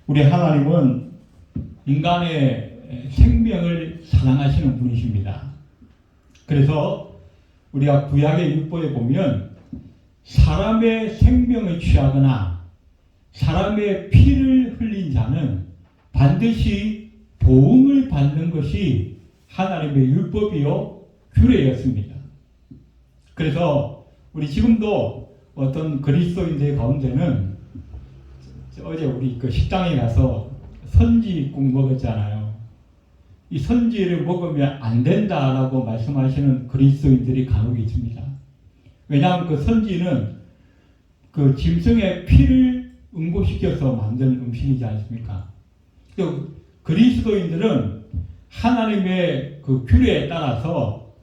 우리 하나님은 인간의 생명을 사랑하시는 분이십니다. 그래서 우리가 구약의 율법에 보면 사람의 생명을 취하거나 사람의 피를 흘린 자는 반드시 보응을 받는 것이 하나님의 율법이요 규례였습니다. 그래서 우리 지금도 어떤 그리스도인들 가운데는 어제 우리 그 식당에 가서 선지국 먹었잖아요. 이 선지를 먹으면 안 된다라고 말씀하시는 그리스도인들이 간혹 있습니다. 왜냐하면 그 선지는 그 짐승의 피를 응고시켜서 만든 음식이지 않습니까? 그리스도인들은 하나님의 그 규례에 따라서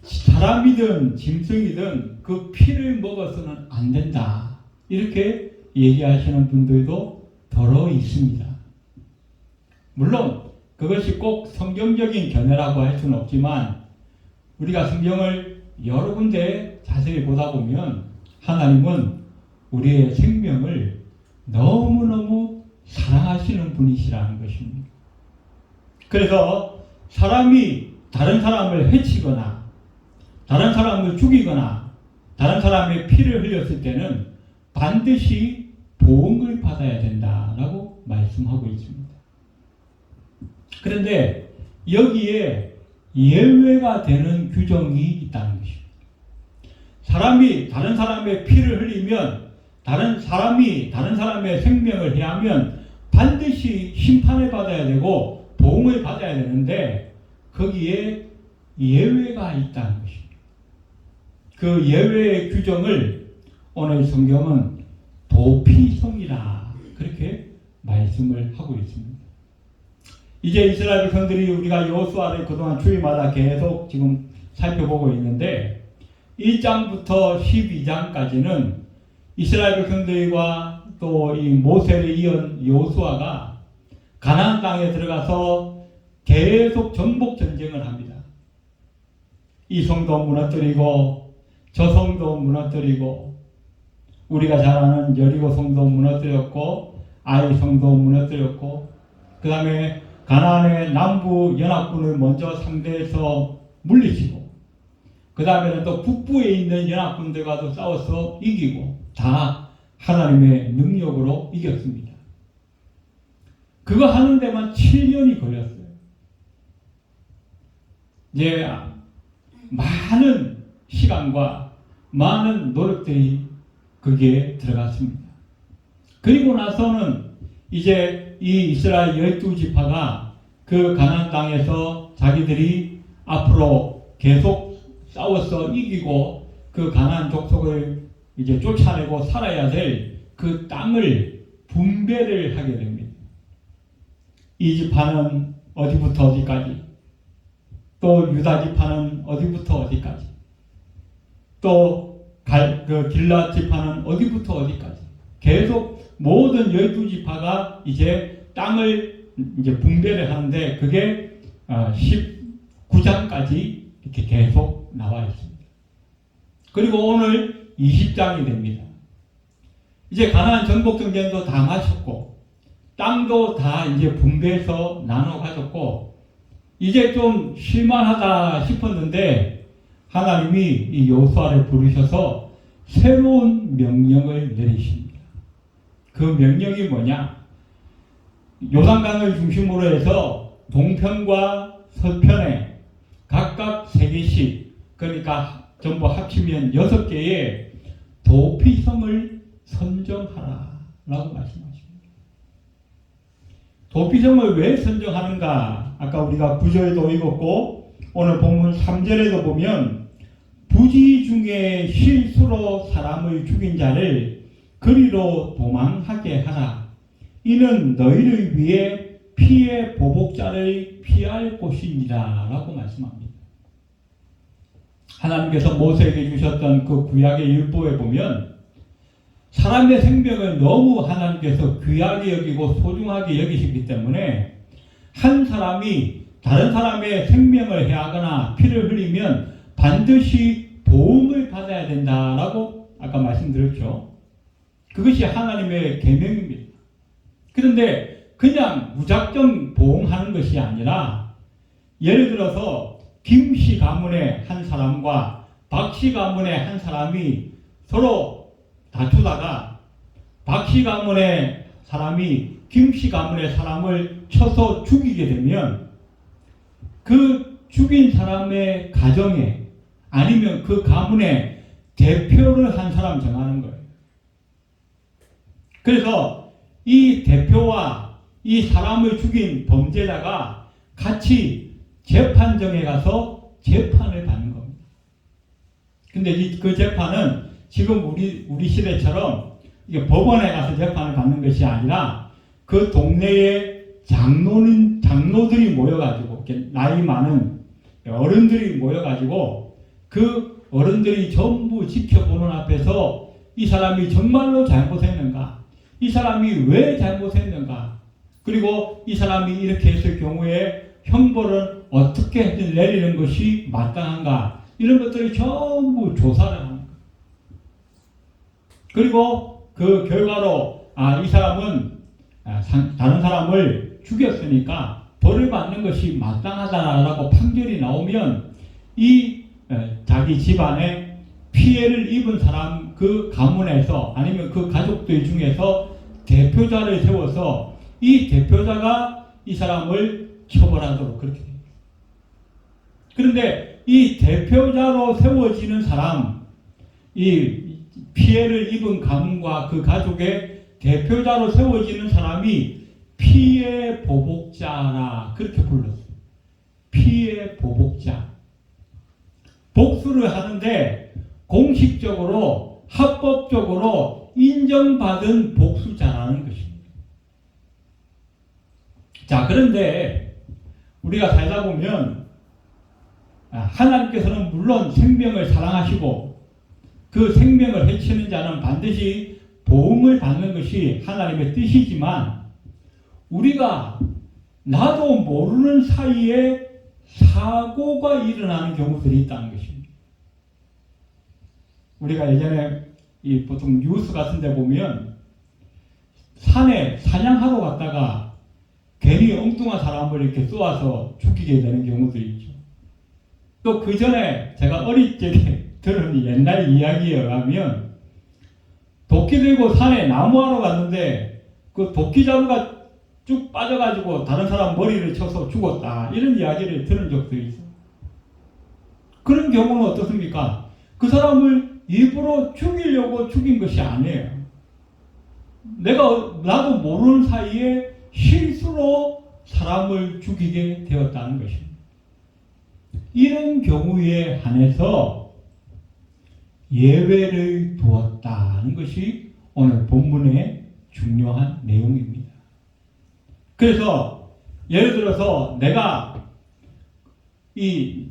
사람이든 짐승이든 그 피를 먹어서는 안 된다. 이렇게 얘기하시는 분들도 더러 있습니다. 물론 그것이 꼭 성경적인 견해라고 할 수는 없지만 우리가 성경을 여러 군데 자세히 보다 보면 하나님은 우리의 생명을 너무너무 사랑하시는 분이시라는 것입니다. 그래서 사람이 다른 사람을 해치거나 다른 사람을 죽이거나 다른 사람의 피를 흘렸을 때는 반드시 보응을 받아야 된다라고 말씀하고 있습니다. 그런데 여기에 예외가 되는 규정이 있다는 것입니다. 사람이 다른 사람의 피를 흘리면 다른 사람이 다른 사람의 생명을 해하면 반드시 심판을 받아야 되고 보응을 받아야 되는데 거기에 예외가 있다는 것입니다. 그 예외의 규정을 오늘 성경은 도피성이라 그렇게 말씀을 하고 있습니다. 이제 이스라엘 백성들이 우리가 여호수아를 그동안 주일마다 계속 지금 살펴보고 있는데 1장부터 12장까지는 이스라엘 백성들과 또 이 모세를 이은 여호수아가 가나안 땅에 들어가서 계속 정복 전쟁을 합니다. 이 성도 무너뜨리고 저 성도 무너뜨리고 우리가 잘 아는 여리고 성도 무너뜨렸고 아이 성도 무너뜨렸고 그 다음에 가나안의 남부 연합군을 먼저 상대해서 물리치고 그 다음에는 또 북부에 있는 연합군들과도 싸워서 이기고 다 하나님의 능력으로 이겼습니다. 그거 하는 데만 7년이 걸렸어요. 이제 많은 시간과 많은 노력들이 거기에 들어갔습니다. 그리고 나서는 이제 이 이스라엘 12지파가 그 가나안 땅에서 자기들이 앞으로 계속 싸워서 이기고 그 가나안 족속을 이제 쫓아내고 살아야 될 그 땅을 분배를 하게 됩니다. 이 지파는 어디부터 어디까지, 또 유다 지파는 어디부터 어디까지, 또 길앗 지파는 어디부터 어디까지 계속 모든 12지파가 이제 땅을 이제 분배를 하는데 그게 19장까지 이렇게 계속 나와 있습니다. 그리고 오늘 20장이 됩니다. 이제 가나안 정복 전쟁도 다 마쳤고 땅도 다 이제 분배해서 나눠 가졌고 이제 좀 쉴만하다 싶었는데 하나님이 이 여호수아를 부르셔서 새로운 명령을 내리십니다. 그 명령이 뭐냐? 요단강을 중심으로 해서 동편과 서편에 각각 3개씩 그러니까 전부 합치면 6개의 도피성을 선정하라 라고 말씀하십니다. 도피성을 왜 선정하는가? 아까 우리가 9절에도 읽었고 오늘 본문 3절에도 보면 부지 중에 실수로 사람을 죽인 자를 그리로 도망하게 하라. 이는 너희를 위해 피의 보복자를 피할 곳이니라 라고 말씀합니다. 하나님께서 모세에게 주셨던 그 구약의 율법에 보면 사람의 생명을 너무 하나님께서 귀하게 여기고 소중하게 여기시기 때문에 한 사람이 다른 사람의 생명을 해하거나 피를 흘리면 반드시 보응을 받아야 된다라고 아까 말씀드렸죠. 그것이 하나님의 계명입니다. 그런데 그냥 무작정 보응하는 것이 아니라 예를 들어서 김씨 가문의 한 사람과 박씨 가문의 한 사람이 서로 다투다가 박씨 가문의 사람이 김씨 가문의 사람을 쳐서 죽이게 되면 그 죽인 사람의 가정에 아니면 그 가문의 대표를 한 사람 정하는 거예요. 그래서 이 대표와 이 사람을 죽인 범죄자가 같이 재판정에 가서 재판을 받는 겁니다. 근데 그 재판은 지금 우리 시대처럼 이게 법원에 가서 재판을 받는 것이 아니라 그 동네에 장로들이 모여가지고 나이 많은 어른들이 모여가지고 그 어른들이 전부 지켜보는 앞에서 이 사람이 정말로 잘못했는가, 이 사람이 왜 잘못했는가, 그리고 이 사람이 이렇게 했을 경우에 형벌은 어떻게 내리는 것이 마땅한가, 이런 것들을 전부 조사를 하는 거예요. 그리고 그 결과로 이 사람은 다른 사람을 죽였으니까 벌을 받는 것이 마땅하다라고 판결이 나오면 이 자기 집안에 피해를 입은 사람 그 가문에서 아니면 그 가족들 중에서 대표자를 세워서 이 대표자가 이 사람을 처벌하도록 그렇게 됩니다. 그런데 이 대표자로 세워지는 사람, 이 피해를 입은 가문과 그 가족의 대표자로 세워지는 사람이 피해 보복자라 그렇게 불렀어요. 피해 보복자. 복수를 하는데 공식적으로 합법적으로 인정받은 복수자라는 것입니다. 자, 그런데 우리가 살다 보면 하나님께서는 물론 생명을 사랑하시고 그 생명을 해치는 자는 반드시 보응을 받는 것이 하나님의 뜻이지만 우리가 나도 모르는 사이에 사고가 일어나는 경우들이 있다는 것입니다. 우리가 예전에 보통 뉴스 같은 데 보면 산에 사냥하러 갔다가 괜히 엉뚱한 사람을 이렇게 쏘아서 죽이게 되는 경우도 있죠. 또 그 전에 제가 어릴 적에 들은 옛날 이야기에 의하면 도끼 들고 산에 나무하러 갔는데 그 도끼자루가 쭉 빠져가지고 다른 사람 머리를 쳐서 죽었다, 이런 이야기를 들은 적도 있어요. 그런 경우는 어떻습니까? 그 사람을 일부러 죽이려고 죽인 것이 아니에요. 나도 모르는 사이에 실수로 사람을 죽이게 되었다는 것입니다. 이런 경우에 한해서 예외를 두었다는 것이 오늘 본문의 중요한 내용입니다. 그래서 예를 들어서 내가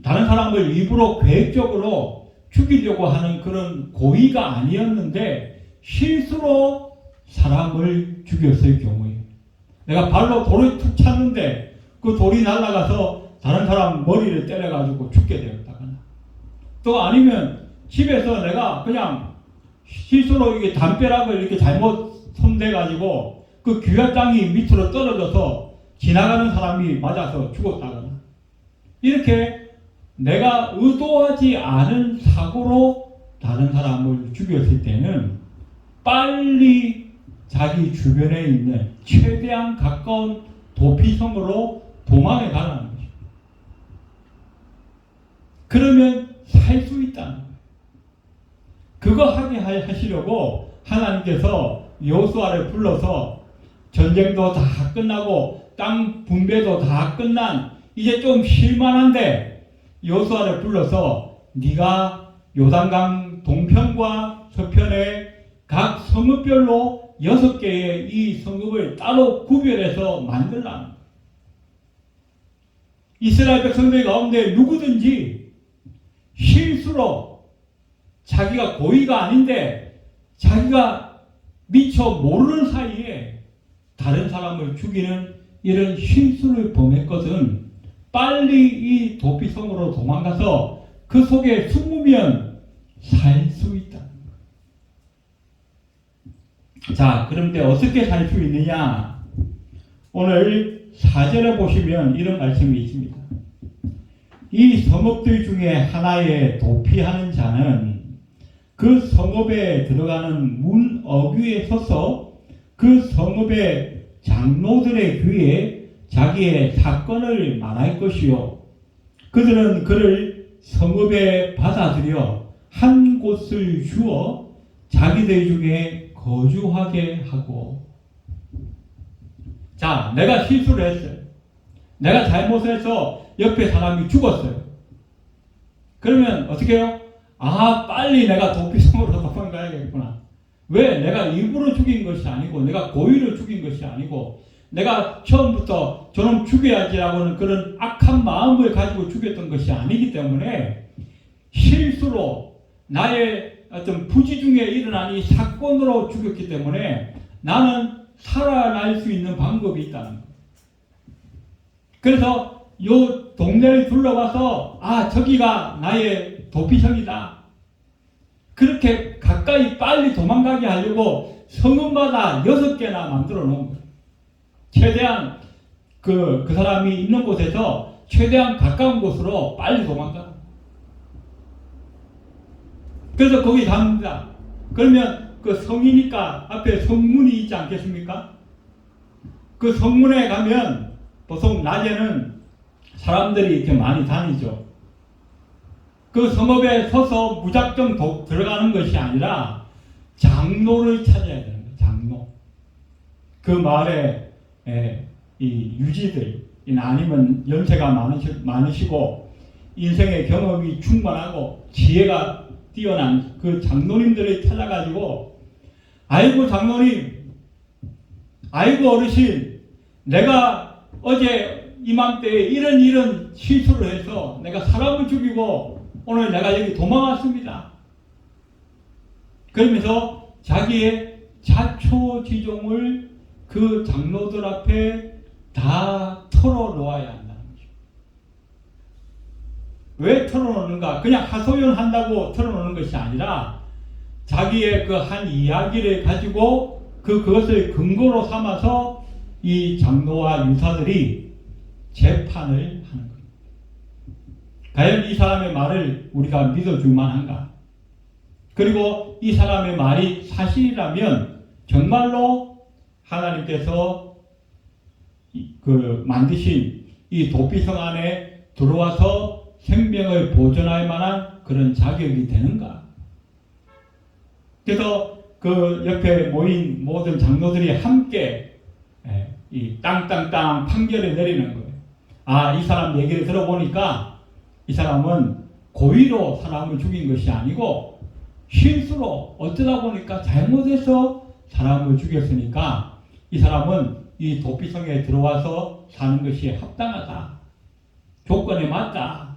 다른 사람을 일부러 계획적으로 죽이려고 하는 그런 고의가 아니었는데 실수로 사람을 죽였을 경우에 내가 발로 돌을 툭 찼는데 그 돌이 날아가서 다른 사람 머리를 때려가지고 죽게 되었다거나, 또 아니면 집에서 내가 그냥 실수로 이게 담벼락을 이렇게 잘못 손대가지고 그 귀화장이 밑으로 떨어져서 지나가는 사람이 맞아서 죽었다거나, 이렇게 내가 의도하지 않은 사고로 다른 사람을 죽였을 때는 빨리 자기 주변에 있는 최대한 가까운 도피성으로 도망해 가라는 것입니다. 그러면 살 수 있다는 거예요. 그거 하게 하시려고 하나님께서 여호수아를 불러서 전쟁도 다 끝나고 땅 분배도 다 끝난 이제 좀 쉴만한데 여호수아를 불러서 네가 요단강 동편과 서편에 각 성읍별로 6개의 이 성읍을 따로 구별해서 만들라는 거예요. 이스라엘 백성들 가운데 누구든지 실수로 자기가 고의가 아닌데 자기가 미처 모르는 사이에 다른 사람을 죽이는 이런 실수를 범했거든 빨리 이 도피성으로 도망가서 그 속에 숨으면 살 수 있다. 자, 그런데 어떻게 살 수 있느냐? 오늘 4절에 보시면 이런 말씀이 있습니다. 이 성읍들 중에 하나에 도피하는 자는 그 성읍에 들어가는 문 어귀에 서서 그 성읍의 장로들의 귀에 자기의 사건을 말할 것이요. 그들은 그를 성읍에 받아들여 한 곳을 주어 자기들 중에 거주하게 하고. 자, 내가 실수를 했어요. 내가 잘못해서 옆에 사람이 죽었어요. 그러면 어떻게 해요? 아, 빨리 내가 도피성으로 도망가야겠구나. 왜? 내가 일부러 죽인 것이 아니고, 내가 고의로 죽인 것이 아니고, 내가 처음부터 저놈 죽여야지라고는 그런 악한 마음을 가지고 죽였던 것이 아니기 때문에 실수로 나의 어떤 부지 중에 일어난 이 사건으로 죽였기 때문에 나는 살아날 수 있는 방법이 있다는 거예요. 그래서 요 동네를 둘러봐서 아, 저기가 나의 도피성이다. 그렇게 가까이 빨리 도망가게 하려고 성읍마다 6개나 만들어 놓은 거예요. 최대한 그 사람이 있는 곳에서 최대한 가까운 곳으로 빨리 도망가. 그래서 거기 갑니다. 그러면 그 성이니까 앞에 성문이 있지 않겠습니까? 그 성문에 가면 보통 낮에는 사람들이 이렇게 많이 다니죠. 그 성읍에 서서 무작정 들어가는 것이 아니라 장로를 찾아야 되는 거예요. 장로. 그 마을에 이 유지들, 아니면 연세가 많으시고 인생의 경험이 충만하고 지혜가 뛰어난 그 장로님들을 찾아가지고, 아이고 장로님, 아이고 어르신, 내가 어제 이맘때에 이런 실수를 해서 내가 사람을 죽이고 오늘 내가 여기 도망왔습니다. 그러면서 자기의 자초지종을 그 장로들 앞에 다 털어놓아야 한다는 거죠. 왜 털어놓는가? 그냥 하소연한다고 털어놓는 것이 아니라 자기의 그 한 이야기를 가지고 그것을 근거로 삼아서 이 장로와 유사들이 재판을 하는 겁니다. 과연 이 사람의 말을 우리가 믿어줄 만한가? 그리고 이 사람의 말이 사실이라면 정말로 하나님께서 만드신 이 도피성 안에 들어와서 생명을 보존할 만한 그런 자격이 되는가? 그래서 그 옆에 모인 모든 장로들이 함께 이 땅땅땅 판결을 내리는 거예요. 아, 이 사람 얘기를 들어보니까 이 사람은 고의로 사람을 죽인 것이 아니고 실수로 어쩌다 보니까 잘못해서 사람을 죽였으니까 이 사람은 이 도피성에 들어와서 사는 것이 합당하다. 조건에 맞다.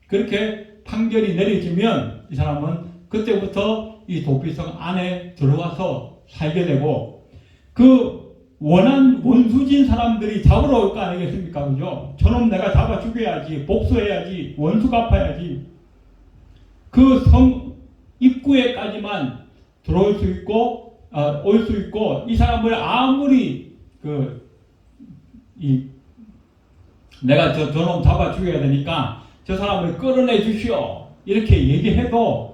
그렇게 판결이 내려지면 이 사람은 그때부터 이 도피성 안에 들어와서 살게 되고, 그 원수진 사람들이 잡으러 올 거 아니겠습니까? 그죠? 저놈 내가 잡아 죽여야지, 복수해야지, 원수 갚아야지. 그 성 입구에까지만 들어올 수 있고, 올 수 있고, 이 사람을 아무리 내가 저놈 잡아 죽여야 되니까 저 사람을 끌어내 주시오, 이렇게 얘기해도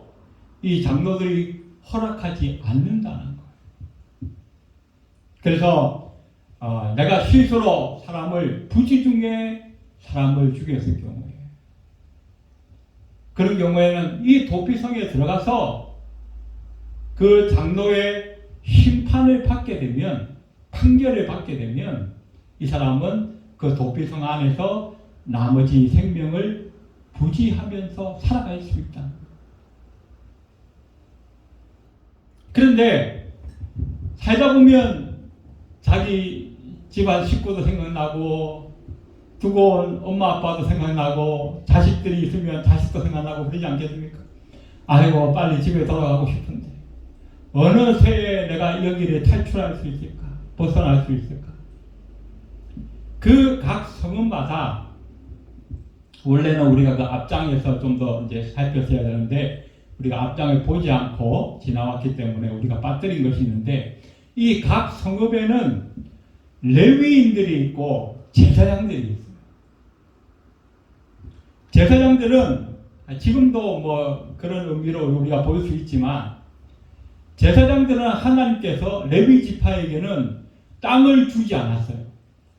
이 장로들이 허락하지 않는다는 거예요. 그래서 내가 실수로 부지 중에 사람을 죽였을 경우에, 그런 경우에는 이 도피성에 들어가서 그 장로의 심판을 받게 되면, 판결을 받게 되면 이 사람은 그 도피성 안에서 나머지 생명을 부지하면서 살아갈 수 있다. 그런데 살다 보면 자기 집안 식구도 생각나고, 두고 온 엄마 아빠도 생각나고, 자식들이 있으면 자식도 생각나고 그러지 않겠습니까? 아이고, 빨리 집에 돌아가고 싶은데 어느 새에 내가 여기를 탈출할 수 있을까? 벗어날 수 있을까? 그 각 성읍마다, 원래는 우리가 그 앞장에서 좀 더 이제 살폈어야 되는데 우리가 앞장을 보지 않고 지나왔기 때문에 우리가 빠뜨린 것이 있는데, 이 각 성읍에는 레위인들이 있고 제사장들이 있어요. 제사장들은 지금도 뭐 그런 의미로 우리가 볼 수 있지만, 제사장들은 하나님께서 레위 지파에게는 땅을 주지 않았어요.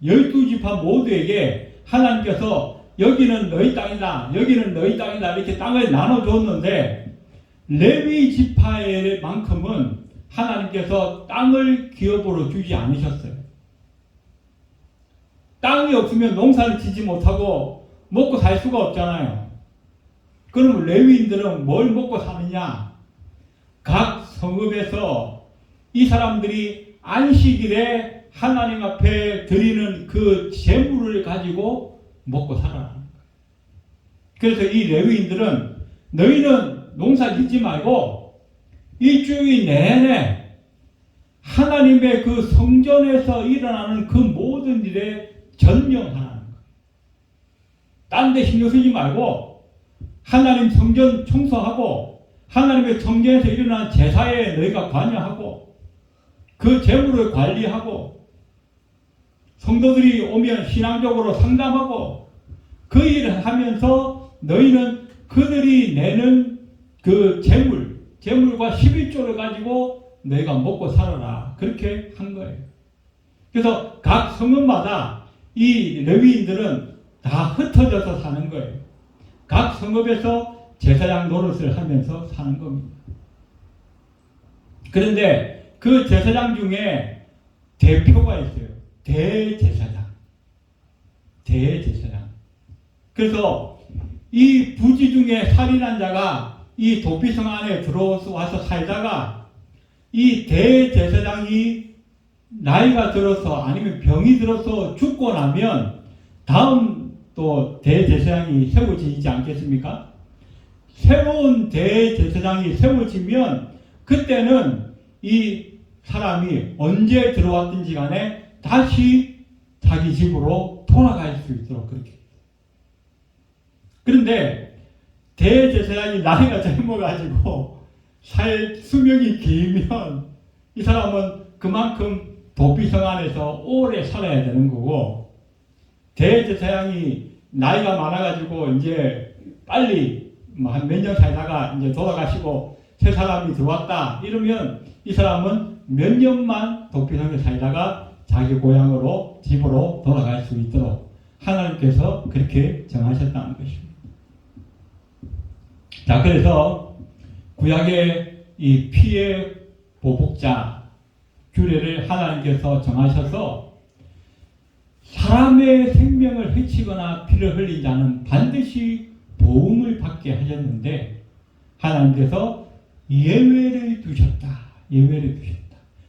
12지파 모두에게 하나님께서 여기는 너희 땅이다, 여기는 너희 땅이다 이렇게 땅을 나눠줬는데, 레위 지파에만큼은 하나님께서 땅을 기업으로 주지 않으셨어요. 땅이 없으면 농사를 짓지 못하고 먹고 살 수가 없잖아요. 그럼 레위인들은 뭘 먹고 사느냐? 각 성읍에서 이 사람들이 안식일에 하나님 앞에 드리는 그 제물을 가지고 먹고 살아라. 그래서 이 레위인들은 너희는 농사 짓지 말고 일주일 내내 하나님의 그 성전에서 일어나는 그 모든 일에 전념하라는 거예요. 딴 데 신경 쓰지 말고 하나님 성전 청소하고 하나님의 성전에서 일어나는 제사에 너희가 관여하고 그 재물을 관리하고 성도들이 오면 신앙적으로 상담하고 그 일을 하면서 너희는 그들이 내는 그 재물과 11조를 가지고 너희가 먹고 살아라. 그렇게 한 거예요. 그래서 각 성읍마다 이 레위인들은 다 흩어져서 사는 거예요. 각 성읍에서 제사장 노릇을 하면서 사는 겁니다. 그런데 그 제사장 중에 대표가 있어요. 대제사장. 그래서 이 부지 중에 살인한 자가 이 도피성 안에 들어와서 살다가 이 대제사장이 나이가 들어서 아니면 병이 들어서 죽고 나면 다음 또 대제사장이 세워지지 않겠습니까? 새로운 대제사장이 세워지면 그때는 이 사람이 언제 들어왔든지 간에 다시 자기 집으로 돌아갈 수 있도록 그렇게. 그런데 대제사장이 나이가 젊어가지고 살 수명이 길면 이 사람은 그만큼 도피성 안에서 오래 살아야 되는 거고, 대제사장이 나이가 많아가지고 이제 빨리 한 몇 년 살다가 이제 돌아가시고 새 사람이 들어왔다 이러면 이 사람은 몇 년만 도피성에 살다가 자기 고향으로 집으로 돌아갈 수 있도록 하나님께서 그렇게 정하셨다는 것입니다. 자, 그래서 구약의 이 피의 보복자 규례를 하나님께서 정하셔서 사람의 생명을 해치거나 피를 흘린 자는 반드시 보응을 받게 하셨는데, 하나님께서 예외를 두셨다.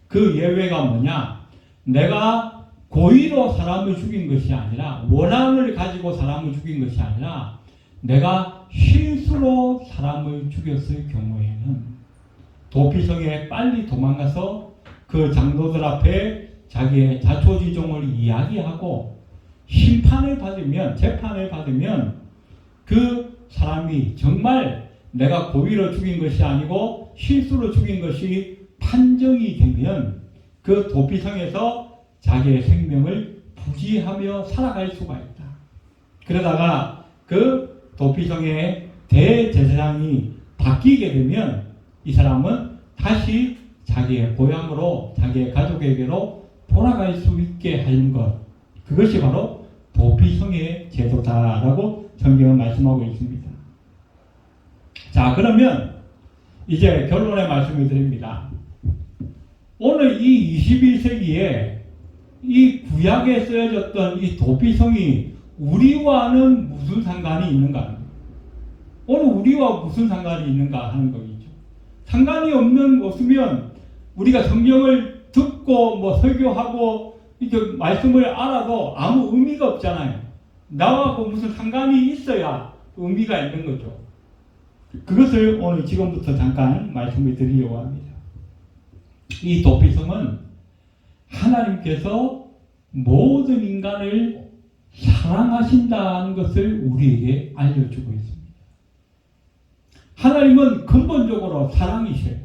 그 예외가 뭐냐? 내가 고의로 사람을 죽인 것이 아니라, 원한을 가지고 사람을 죽인 것이 아니라 내가 실수로 사람을 죽였을 경우에는 도피성에 빨리 도망가서 그 장로들 앞에 자기의 자초지종을 이야기하고 재판을 받으면 그 사람이 정말 내가 고의로 죽인 것이 아니고 실수로 죽인 것이 판정이 되면 그 도피성에서 자기의 생명을 부지하며 살아갈 수가 있다. 그러다가 그 도피성의 대제사장이 바뀌게 되면 이 사람은 다시 자기의 고향으로, 자기의 가족에게로 돌아갈 수 있게 하는 것, 그것이 바로 도피성의 제도다라고 성경은 말씀하고 있습니다. 자, 그러면 이제 결론의 말씀을 드립니다. 오늘 이 21세기에 이 구약에 쓰여졌던 이 도피성이 우리와는 무슨 상관이 있는가? 오늘 우리와 무슨 상관이 있는가 하는 거겠죠. 상관이 없으면 우리가 성경을 듣고 뭐 설교하고 이렇게 말씀을 알아도 아무 의미가 없잖아요. 나하고 무슨 상관이 있어야 의미가 있는 거죠. 그것을 오늘 지금부터 잠깐 말씀을 드리려고 합니다. 이 도피성은 하나님께서 모든 인간을 사랑하신다는 것을 우리에게 알려주고 있습니다. 하나님은 근본적으로 사랑이세요.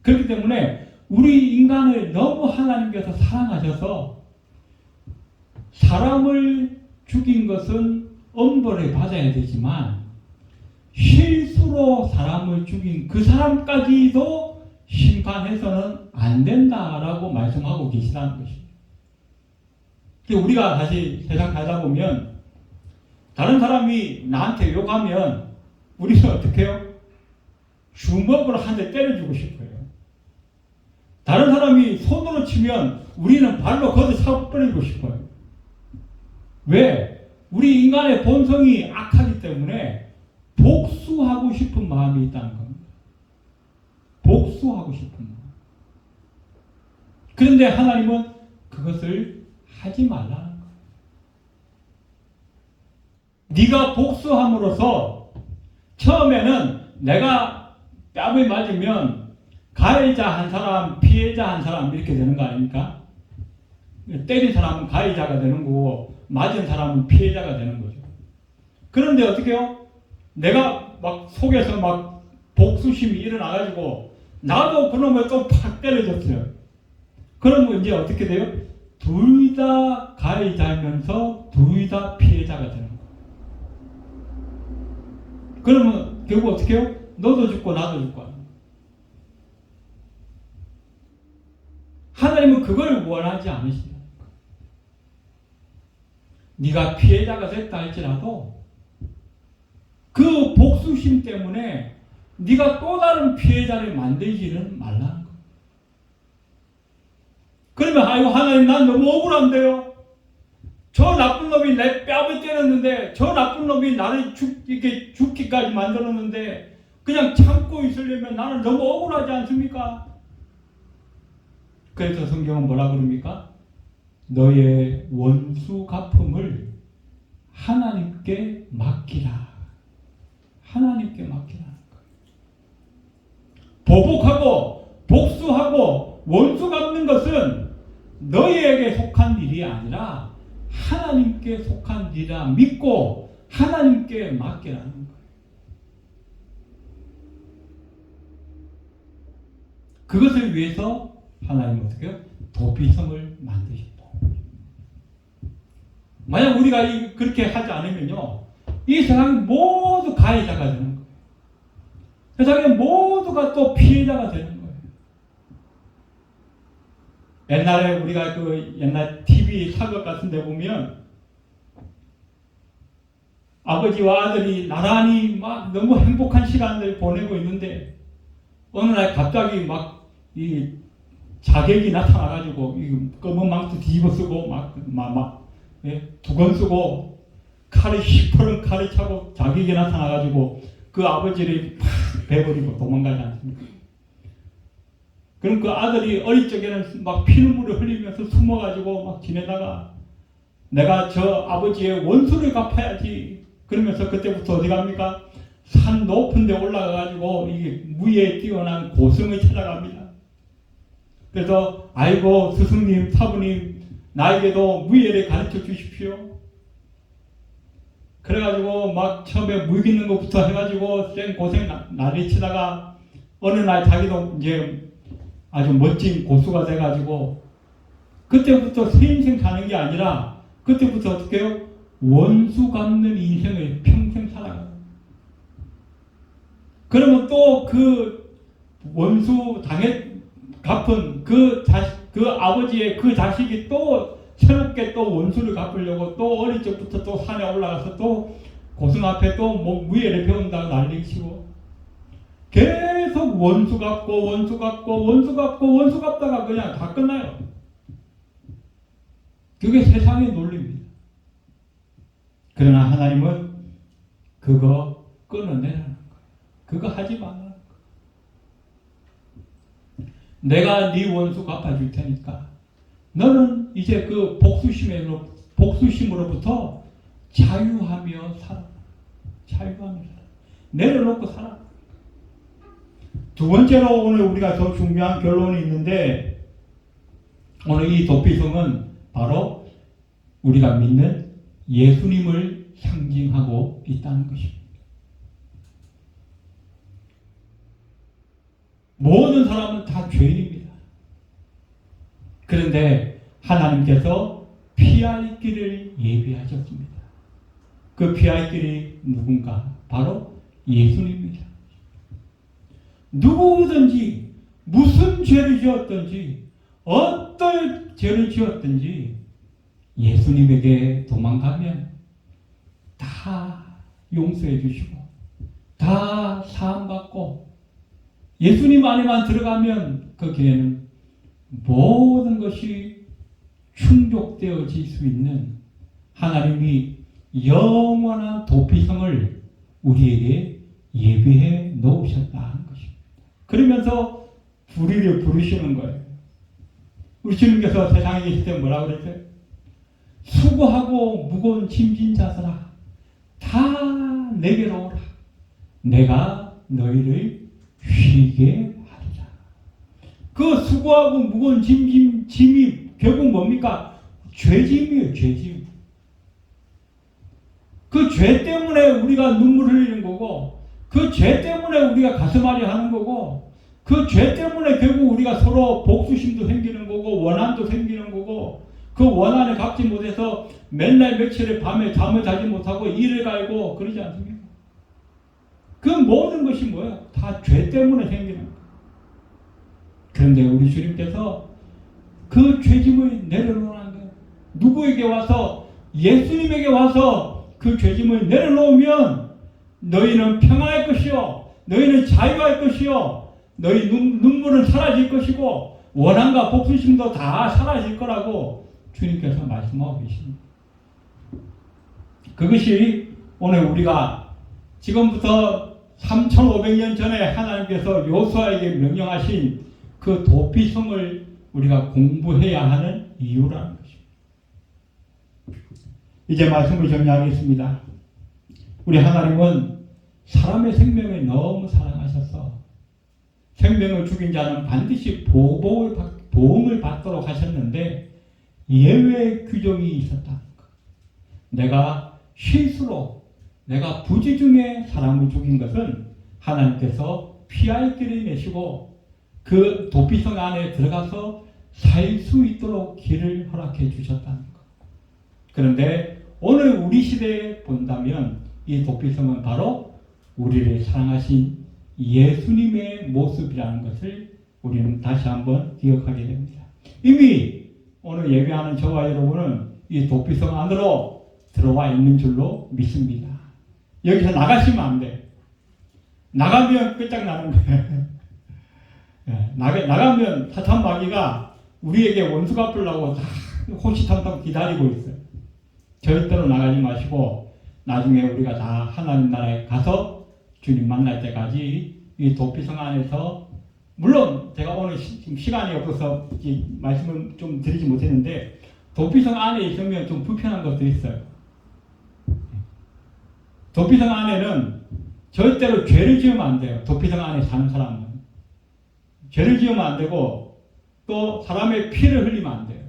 그렇기 때문에 우리 인간을 너무 하나님께서 사랑하셔서 사람을 죽인 것은 엄벌을 받아야 되지만 실수로 사람을 죽인 그 사람까지도 심판해서는 안 된다라고 말씀하고 계시다는 것입니다. 우리가 다시 세상 살다 보면 다른 사람이 나한테 욕하면 우리는 어떻게 해요? 주먹으로 한 대 때려주고 싶어요. 다른 사람이 손으로 치면 우리는 발로 걷어차버리고 싶어요. 왜? 우리 인간의 본성이 악하기 때문에 복수하고 싶은 마음이 있다는 겁니다. 복수하고 싶은 마음. 그런데 하나님은 그것을 하지 말라는 거예요. 네가 복수함으로써 처음에는 내가 뺨을 맞으면 가해자 한 사람, 피해자 한 사람 이렇게 되는 거 아닙니까? 때린 사람은 가해자가 되는 거고 맞은 사람은 피해자가 되는 거죠. 그런데 어떻게 해요? 내가 막 속에서 막 복수심이 일어나가지고 나도 그놈을 또 팍 때려줬어요. 그러면 이제 어떻게 돼요? 둘 다 가해자면서 둘 다 피해자가 되는 거예요. 그러면 결국 어떻게 해요? 너도 죽고 나도 죽고. 하나님은 그걸 원하지 않으신다. 네가 피해자가 됐다 할지라도 그 복수심 때문에 네가 또 다른 피해자를 만들지는 말라는 거예요. 그러면 아이고 하나님 난 너무 억울한데요. 저 나쁜 놈이 내 뺨을 때렸는데 저 나쁜 놈이 나를 이렇게 죽기까지 만들었는데 그냥 참고 있으려면 나는 너무 억울하지 않습니까? 그래서 성경은 뭐라 그럽니까? 너의 원수 갚음을 하나님께 맡기라. 하나님께 맡기라. 보복하고 복수하고 원수 갚는 것은 너희에게 속한 일이 아니라 하나님께 속한 일이라 믿고 하나님께 맡기라는 거예요. 그것을 위해서 하나님은 어떻게 해요? 도피성을 만드셨다. 만약 우리가 그렇게 하지 않으면요, 이 세상이 모두 가해자가 되는 거예요. 세상에 모두가 또 피해자가 되는 거예요. 옛날에 우리가 그 옛날 TV 사극 같은 데 보면 아버지와 아들이 나란히 막 너무 행복한 시간을 보내고 있는데 어느 날 갑자기 막 이 자객이 나타나가지고 이 검은 망토 뒤집어 쓰고 두건 쓰고 칼을 시퍼런 칼을 차고 자객이 나타나가지고 그 아버지를 팍 베버리고 도망가지 않습니까? 그럼 그 아들이 어릴 적에는 막 피눈물을 흘리면서 숨어가지고 막 지내다가 내가 저 아버지의 원수를 갚아야지 그러면서 그때부터 어디 갑니까? 산 높은 데 올라가가지고 이게 무예에 뛰어난 고승을 찾아갑니다. 그래서 아이고 스승님 사부님 나에게도 무예를 가르쳐 주십시오. 그래가지고 막 처음에 물 깃는 것부터 해가지고 쌩 고생 난리 치다가 어느 날 자기도 이제 아주 멋진 고수가 돼가지고 그때부터 새 인생 사는 게 아니라 그때부터 어떻게 해요? 원수 갚는 인생을 평생 살아가요. 그러면 또 그 원수 갚은 그 아버지의 그 자식이 또 새롭게 또 원수를 갚으려고 또 어릴 적부터 또 산에 올라가서 또 고승 앞에 또 뭐 무예를 배운다고 난리치고 계속 원수 갚고 원수 갚고 원수 갚고 원수 갚다가 그냥 다 끝나요. 그게 세상의 논리입니다. 그러나 하나님은 그거 끊어내라는 거예요. 그거 하지 말라는 거예요. 내가 네 원수 갚아줄 테니까 너는 이제 그 복수심으로부터 자유하며 살아. 자유하며 살아. 내려놓고 살아. 두 번째로 오늘 우리가 더 중요한 결론이 있는데 오늘 이 도피성은 바로 우리가 믿는 예수님을 상징하고 있다는 것입니다. 모든 사람은 다 죄인입니다. 그런데 하나님께서 피할 길을 예비하셨습니다. 그 피할 길이 누군가? 바로 예수님입니다. 누구든지 무슨 죄를 지었든지 어떤 죄를 지었든지 예수님에게 도망가면 다 용서해 주시고 다 사함받고 예수님 안에만 들어가면 거기에는 모든 것이 충족되어질 수 있는 하나님이 영원한 도피성을 우리에게 예비해 놓으셨다는 것입니다. 그러면서 우리를 부르시는 거예요. 우리 주님께서 세상에 계실 때 뭐라고 그랬어요? 수고하고 무거운 짐진 자들아 다 내게로 오라. 내가 너희를 쉬게 하리라. 그 수고하고 무거운 짐이 결국 뭡니까? 죄짐이에요. 죄짐. 그 죄 때문에 우리가 눈물을 흘리는 거고 그 죄 때문에 우리가 가슴앓이 하는 거고 그 죄 때문에 결국 우리가 서로 복수심도 생기는 거고 원한도 생기는 거고 그 원한을 갚지 못해서 맨날 며칠을 밤에 잠을 자지 못하고 일을 갈고 그러지 않습니까? 그 모든 것이 뭐예요? 다 죄 때문에 생기는 거예요. 그런데 우리 주님께서 그 죄짐을 내려놓으라는 거예요. 누구에게 와서 예수님에게 와서 그 죄짐을 내려놓으면 너희는 평안할 것이요 너희는 자유할 것이요 너희 눈물은 사라질 것이고 원한과 복수심도 다 사라질 거라고 주님께서 말씀하고 계십니다. 그것이 오늘 우리가 지금부터 3,500년 전에 하나님께서 여호수아에게 명령하신 그 도피성을 우리가 공부해야 하는 이유라는 것입니다. 이제 말씀을 정리하겠습니다. 우리 하나님은 사람의 생명을 너무 사랑하셔서 생명을 죽인 자는 반드시 보응을 받도록 하셨는데 예외 규정이 있었다는 것. 내가 실수로 내가 부지 중에 사람을 죽인 것은 하나님께서 피할 길을 내시고 그 도피성 안에 들어가서 살 수 있도록 길을 허락해 주셨다는 것. 그런데 오늘 우리 시대에 본다면 이 도피성은 바로 우리를 사랑하신 예수님의 모습이라는 것을 우리는 다시 한번 기억하게 됩니다. 이미 오늘 예배하는 저와 여러분은 이 도피성 안으로 들어와 있는 줄로 믿습니다. 여기서 나가시면 안 돼. 나가면 끝장나는 거예요. 나가면 사탄 마귀가 우리에게 원수 갚으려고 다 호시탐탐 기다리고 있어요. 절대로 나가지 마시고 나중에 우리가 다 하나님 나라에 가서 주님 만날 때까지 이 도피성 안에서 물론 제가 오늘 지금 시간이 없어서 말씀을 좀 드리지 못했는데 도피성 안에 있으면 좀 불편한 것도 있어요. 도피성 안에는 절대로 죄를 지으면 안 돼요. 도피성 안에 사는 사람은 죄를 지으면 안 되고 또 사람의 피를 흘리면 안 돼요.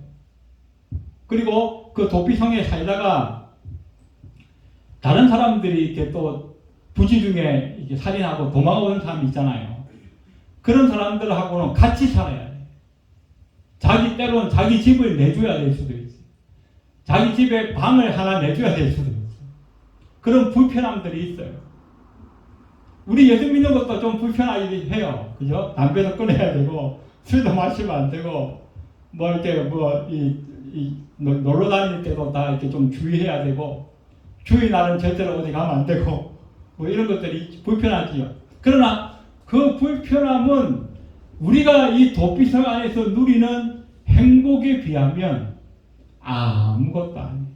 그리고 그 도피성에 살다가 다른 사람들이 이렇게 또 부지 중에 이렇게 살인하고 도망오는 사람이 있잖아요. 그런 사람들하고는 같이 살아야 돼요. 때로는 자기 집을 내줘야 될 수도 있어요. 자기 집에 방을 하나 내줘야 될 수도 있어요. 그런 불편함들이 있어요. 우리 예수 믿는 것도 좀 불편하긴 해요. 그죠? 담배도 끊어야 되고, 술도 마시면 안 되고, 놀러 다닐 때도 다 이렇게 좀 주의해야 되고, 주의날은 절대로 어디 가면 안 되고, 이런 것들이 불편하지요. 그러나 그 불편함은 우리가 이 도피성 안에서 누리는 행복에 비하면 아무것도 아니에요.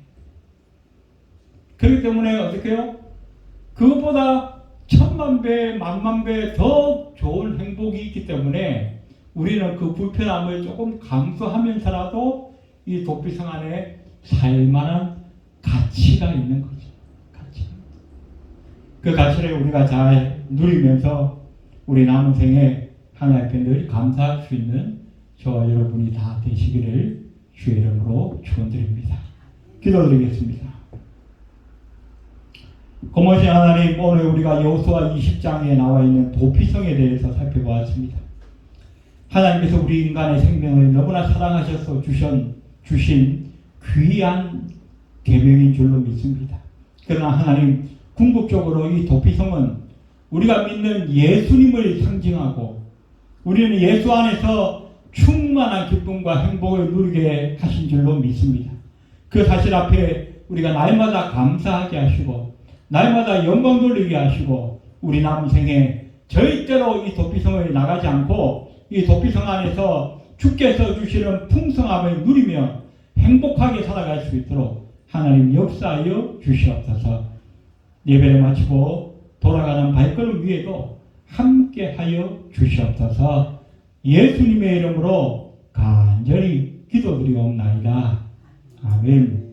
그렇기 때문에 어떻게 해요? 그것보다 10,000배, 10,000,000배 더 좋은 행복이 있기 때문에 우리는 그 불편함을 조금 감수하면서라도 이 도피성 안에 살만한 가치가 있는 거죠. 그 가치를 우리가 잘 누리면서 우리 남은 생에 하나님 앞에 늘 감사할 수 있는 저와 여러분이 다 되시기를 주의 이름으로 축원드립니다. 기도드리겠습니다. 고마우신 하나님, 오늘 우리가 여호수아 20장에 나와 있는 도피성에 대해서 살펴보았습니다. 하나님께서 우리 인간의 생명을 너무나 사랑하셔서 주신 귀한 계명인 줄로 믿습니다. 그러나 하나님 궁극적으로 이 도피성은 우리가 믿는 예수님을 상징하고 우리는 예수 안에서 충만한 기쁨과 행복을 누리게 하신 줄로 믿습니다. 그 사실 앞에 우리가 날마다 감사하게 하시고 날마다 영광 돌리게 하시고 우리 남은 생에 절대로 이 도피성을 나가지 않고 이 도피성 안에서 주께서 주시는 풍성함을 누리며 행복하게 살아갈 수 있도록 하나님 역사하여 주시옵소서. 예배를 마치고 돌아가는 발걸음 위에도 함께하여 주시옵소서. 예수님의 이름으로 간절히 기도드리옵나이다. 아멘.